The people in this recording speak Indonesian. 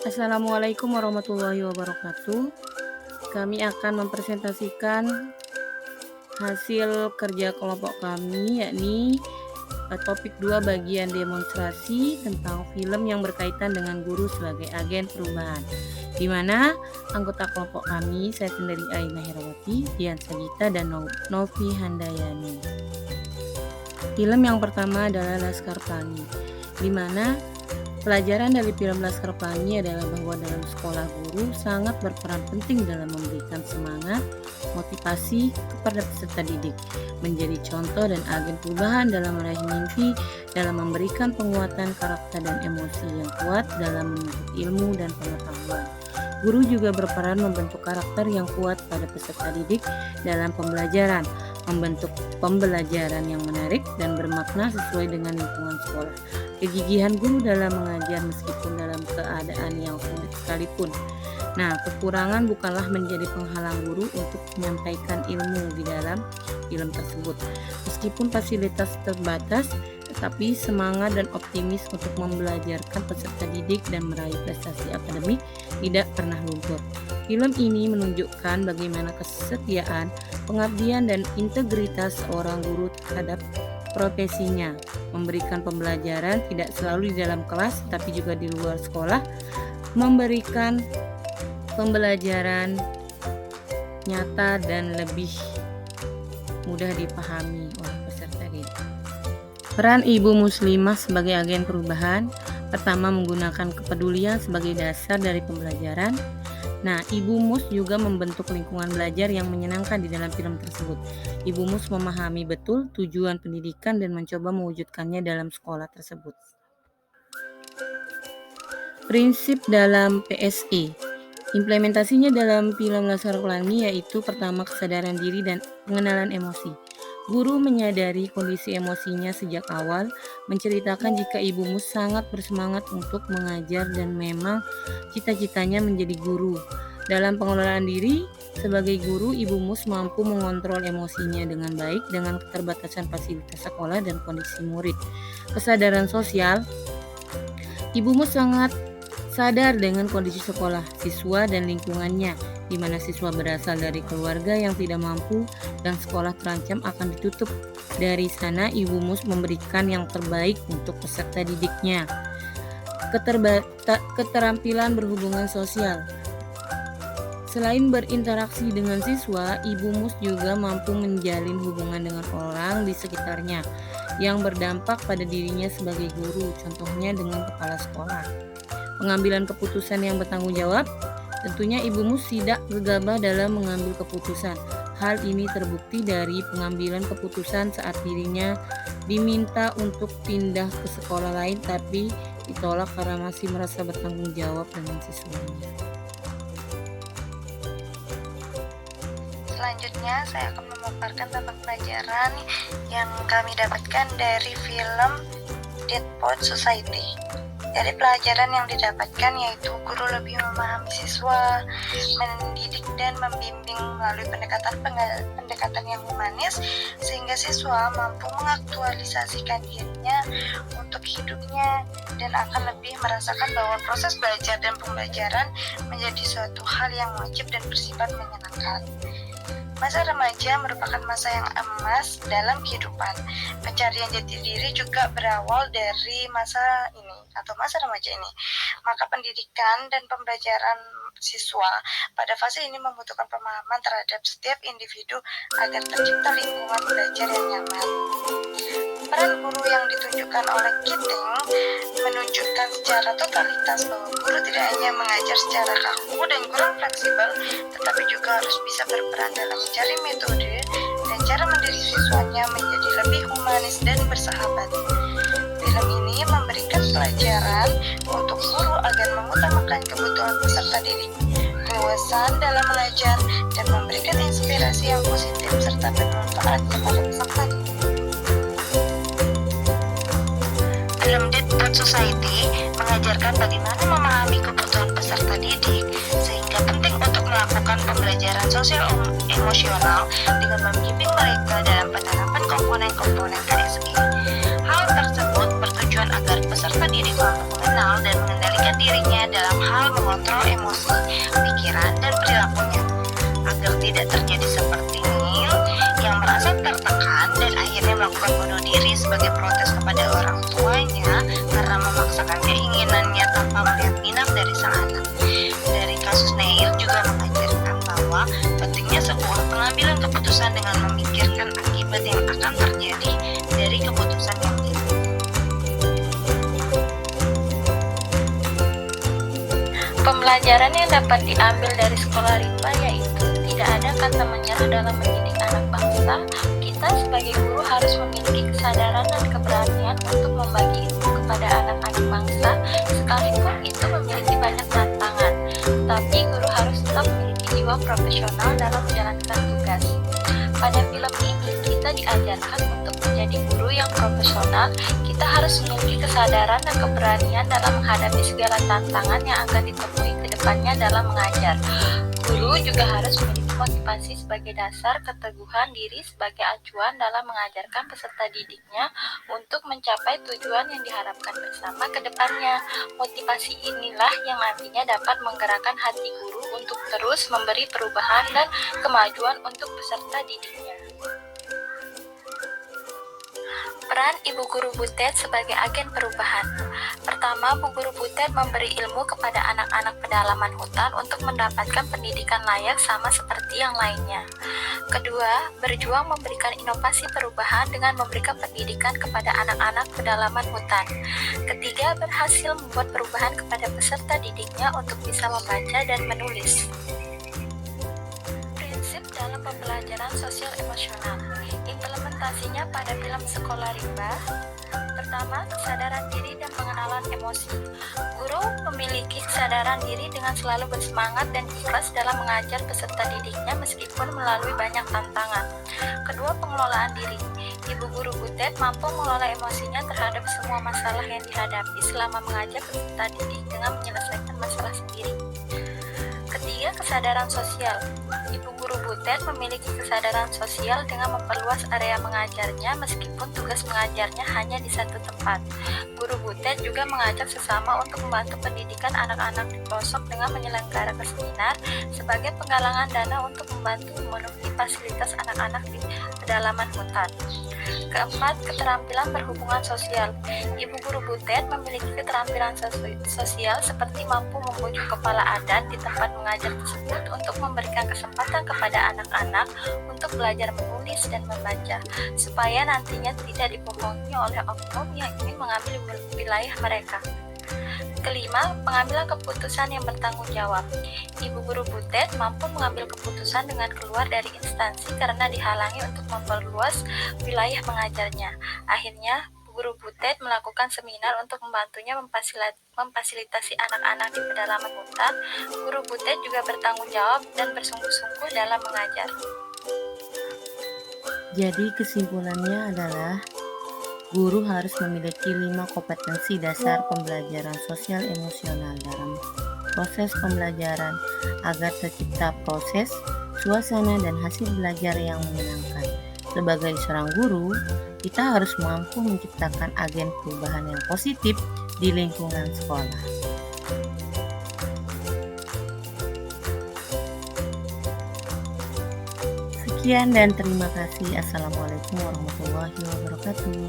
Assalamualaikum warahmatullahi wabarakatuh. Kami akan mempresentasikan hasil kerja kelompok kami, yakni topik 2 bagian demonstrasi tentang film yang berkaitan dengan guru sebagai agen perubahan, di mana anggota kelompok kami, saya sendiri Aina Herawati, Dian Sagita, dan Novi Handayani. Film yang pertama adalah Laskar Pelangi, di mana pelajaran dari film Laskar Pelangi adalah bahwa dalam sekolah guru sangat berperan penting dalam memberikan semangat, motivasi kepada peserta didik, menjadi contoh dan agen perubahan dalam meraih mimpi, dalam memberikan penguatan karakter dan emosi yang kuat dalam menuntut ilmu dan pengetahuan. Guru juga berperan membentuk karakter yang kuat pada peserta didik dalam pembelajaran, membentuk pembelajaran yang menarik dan bermakna sesuai dengan lingkungan sekolah. Kegigihan guru dalam mengajar meskipun dalam keadaan yang sulit sekalipun. Nah, kekurangan bukanlah menjadi penghalang guru untuk menyampaikan ilmu di dalam film tersebut. Meskipun fasilitas terbatas, tetapi semangat dan optimis untuk membelajarkan peserta didik dan meraih prestasi akademik tidak pernah luntur. Film ini menunjukkan bagaimana kesetiaan, pengabdian, dan integritas seorang guru terhadap profesinya, memberikan pembelajaran tidak selalu di dalam kelas tapi juga di luar sekolah, memberikan pembelajaran nyata dan lebih mudah dipahami oleh peserta didik. Peran ibu muslimah sebagai agen perubahan, pertama menggunakan kepedulian sebagai dasar dari pembelajaran. Nah, Ibu Mus juga membentuk lingkungan belajar yang menyenangkan di dalam film tersebut. Ibu Mus memahami betul tujuan pendidikan dan mencoba mewujudkannya dalam sekolah tersebut. Prinsip dalam PSE. Implementasinya dalam film Laskar Pelangi yaitu pertama kesadaran diri dan pengenalan emosi. Guru menyadari kondisi emosinya sejak awal, menceritakan jika Ibu Mus sangat bersemangat untuk mengajar dan memang cita-citanya menjadi guru. Dalam pengelolaan diri, sebagai guru, Ibu Mus mampu mengontrol emosinya dengan baik dengan keterbatasan fasilitas sekolah dan kondisi murid. Kesadaran sosial, Ibu Mus sangat sadar dengan kondisi sekolah, siswa, dan lingkungannya, di mana siswa berasal dari keluarga yang tidak mampu dan sekolah terancam akan ditutup. Dari sana, Ibu Mus memberikan yang terbaik untuk peserta didiknya. Keterampilan berhubungan sosial. Selain berinteraksi dengan siswa, Ibu Mus juga mampu menjalin hubungan dengan orang di sekitarnya yang berdampak pada dirinya sebagai guru, contohnya dengan kepala sekolah. Pengambilan keputusan yang bertanggung jawab, tentunya Ibu Mus tidak gegabah dalam mengambil keputusan. Hal ini terbukti dari pengambilan keputusan saat dirinya diminta untuk pindah ke sekolah lain tapi ditolak karena masih merasa bertanggung jawab dengan siswanya. Selanjutnya saya akan memaparkan tentang pelajaran yang kami dapatkan dari film Dead Poets Society. Dari pelajaran yang didapatkan yaitu guru lebih memahami siswa, mendidik dan membimbing melalui pendekatan yang humanis sehingga siswa mampu mengaktualisasikan dirinya untuk hidupnya dan akan lebih merasakan bahwa proses belajar dan pembelajaran menjadi suatu hal yang wajib dan bersifat menyenangkan. Masa remaja merupakan masa yang emas dalam kehidupan. Pencarian jati diri juga berawal dari masa ini atau masa remaja ini. Maka pendidikan dan pembelajaran siswa pada fase ini membutuhkan pemahaman terhadap setiap individu agar tercipta lingkungan belajar yang nyaman. Peran guru yang ditunjukkan oleh Keating menunjukkan secara totalitas bahwa guru tidak hanya mengajar secara kaku dan kurang fleksibel, tetapi juga harus bisa berperan dalam mencari metode dan cara mendidik siswanya menjadi lebih humanis dan bersahabat. Film ini memberikan pelajaran untuk guru agar mengutamakan kebutuhan peserta didik, keluasan dalam mengajar, dan memberikan inspirasi yang positif serta bermanfaat kepada peserta didik. Film Dead Poets Society mengajarkan bagaimana memahami kebutuhan peserta didik, sehingga penting untuk melakukan pembelajaran sosial emosional dengan membimbing mereka dalam penerapan komponen-komponen KSI. Hal tersebut bertujuan agar peserta didik mampu mengenal dan mengendalikan dirinya dalam hal mengontrol emosi, pikiran, dan perilakunya agar tidak terjadi seperti Neil yang merasa tertekan dan akhirnya melakukan bunuh diri sebagai protes kepada orang tuanya karena memaksakan keinginannya tanpa melihat minat dari sang anak. Dari kasus Neil juga mengajarkan bahwa pentingnya sebuah pengambilan keputusan dengan memikirkan akibat yang akan terjadi dari keputusan yang diambil. Pembelajaran yang dapat diambil dari sekolah rimba yaitu tidak ada kata menyerah dalam mendidik anak bangsa. Kita sebagai guru harus memiliki kesadaran dan keberanian untuk membagi ilmu kepada anak-anak bangsa, sekalipun itu memiliki banyak tantangan. Tapi guru harus tetap memiliki jiwa profesional dalam menjalankan tugas. Pada film ini kita diajarkan untuk menjadi guru yang profesional. Kita harus memiliki kesadaran dan keberanian dalam menghadapi segala tantangan yang akan ditemui ke depannya dalam mengajar. Guru juga harus memiliki motivasi sebagai dasar, keteguhan diri sebagai acuan dalam mengajarkan peserta didiknya untuk mencapai tujuan yang diharapkan bersama ke depannya. Motivasi inilah yang nantinya dapat menggerakkan hati guru untuk terus memberi perubahan dan kemajuan untuk peserta didiknya. Peran Ibu Guru Butet sebagai agen perubahan. Pertama, Bu Guru Butet memberi ilmu kepada anak-anak pedalaman hutan untuk mendapatkan pendidikan layak sama seperti yang lainnya. Kedua, berjuang memberikan inovasi perubahan dengan memberikan pendidikan kepada anak-anak pedalaman hutan. Ketiga, berhasil membuat perubahan kepada peserta didiknya untuk bisa membaca dan menulis. Prinsip dalam pembelajaran sosial emosional. Implementasinya pada film Sekolah Rimba. Pertama, kesadaran diri dan pengenalan emosi. Guru memiliki kesadaran diri dengan selalu bersemangat dan ikhlas dalam mengajar peserta didiknya meskipun melalui banyak tantangan. Kedua, pengelolaan diri. Ibu Guru Butet mampu mengelola emosinya terhadap semua masalah yang dihadapi selama mengajar peserta didik dengan menyelesaikan masalah sendiri. Ketiga, kesadaran sosial. Ibu Guru Butet memiliki kesadaran sosial dengan memperluas area mengajarnya meskipun tugas mengajarnya hanya di satu tempat. Guru Butet juga mengajak sesama untuk membantu pendidikan anak-anak di pelosok dengan menyelenggarakan seminar sebagai penggalangan dana untuk membantu memenuhi fasilitas anak-anak di pedalaman hutan. Keempat, keterampilan berhubungan sosial. Ibu Guru Butet memiliki keterampilan sosial seperti mampu membujuk kepala adat di tempat mengajar tersebut untuk memberikan kesempatan kepada anak-anak untuk belajar menulis dan membaca, supaya nantinya tidak dibohongi oleh oknum yang ingin mengambil wilayah mereka. Kelima, pengambilan keputusan yang bertanggung jawab. Ibu Guru Butet mampu mengambil keputusan dengan keluar dari instansi karena dihalangi untuk memperluas wilayah mengajarnya. Akhirnya, Guru Butet melakukan seminar untuk membantunya memfasilitasi anak-anak di pedalaman hutan. Guru Butet juga bertanggung jawab dan bersungguh-sungguh dalam mengajar. Jadi kesimpulannya adalah guru harus memiliki 5 kompetensi dasar pembelajaran sosial emosional dalam proses pembelajaran agar tercipta proses, suasana, dan hasil belajar yang menyenangkan. Sebagai seorang guru, kita harus mampu menciptakan agen perubahan yang positif di lingkungan sekolah. Sekian dan terima kasih. Assalamualaikum warahmatullahi wabarakatuh.